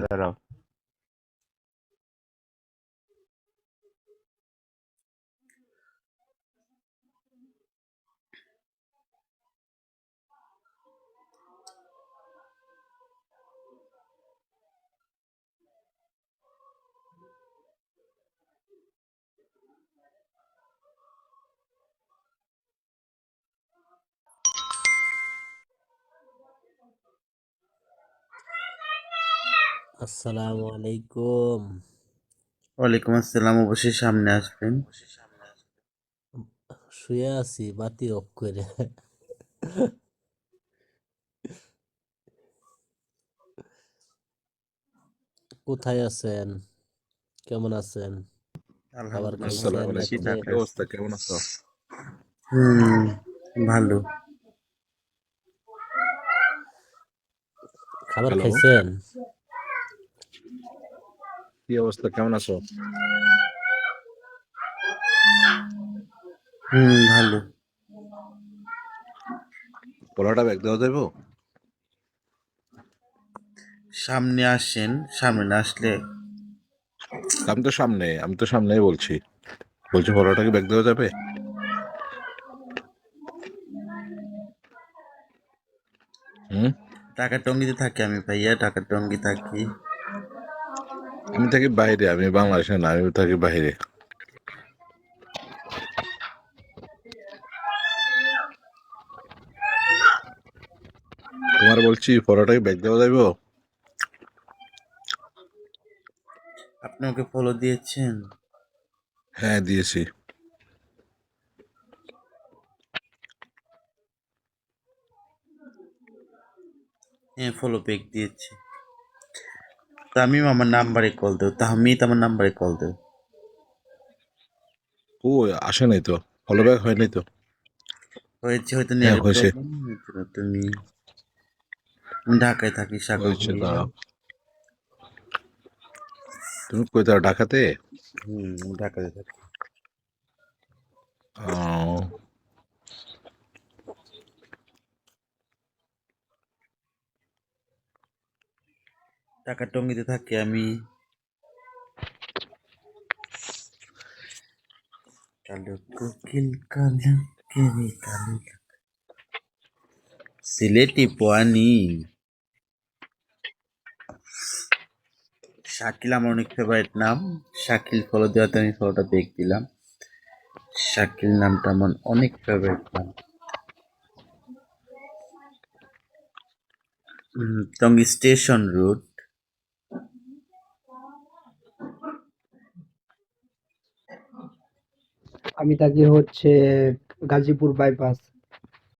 দাঁড়াও। আসসালামু আলাইকুম। ওয়ালাইকুম আসসালাম। অবশ্যই সামনে আসবেন। শুয়ে আছি বাতি অফ করে। কোথায় আছেন? কেমন আছেন? খাবার আলহামদুলিল্লাহ ভালো খাইছেন আসসালামু আছি। আলাইকুম। রাত্রে? কি অবস্থা? কেমন আছো? ভালো। খাবার হ্যালো, খাইছেন? কি অবস্থা? কেমন আছো? ভালো। পোলাওটা ব্যাগ দেওয়া যাইব? সামনে আসেন, সামনে না আসলে আমি তো সামনেই বলছি। পোলাওটা কি ব্যাগ দেওয়া যাবে? হুম, টাকা টঙ্গিতে থাকি আমি ভাইয়া, টাকা টঙ্গি থাকি। আমি থাকি বাইরে, আমি বাংলাদেশে না, আমি থাকি বাইরে। তোমার বলছি পোলাওটা কি ব্যাগ দেওয়া যাইব? আপনি ওকে ফলো দিয়েছেন? হ্যাঁ, দিয়েছি। হ্যাঁ, ফলো ব্যাক দিয়েছি। তামিম আমার নাম্বারে কল দেও, তাহমিদ আমার নাম্বারে কল দেও। ও আসে নাই তো, ফলো ব্যাগ হয় নাই তো। হয়েছে হয়তো হ্যাঁ, নেটের হয়েছে প্রবলেম। তুমি ঢাকায় থাকি সাগর হয়েছে ভাইয়া। দাঁড়াও। তুমি কোথায়, ঢাকাতে? ঢাকায় থাকি। আহ, টাকা টঙ্গিতে থাকি আমি। কালো কোকিল কালো কেরে কালো সিলেটি পোয়ানি। শাকিল আমার অনেক ফেভারিট নাম। শাকিল ফলো দেওয়াতে আমি ফলোটা বেক দিলাম। শাকিল নামটা আমার অনেক ফেভারিট নাম। Tongi station root. আমি থাকি হচ্ছে গাজীপুর বাইপাস।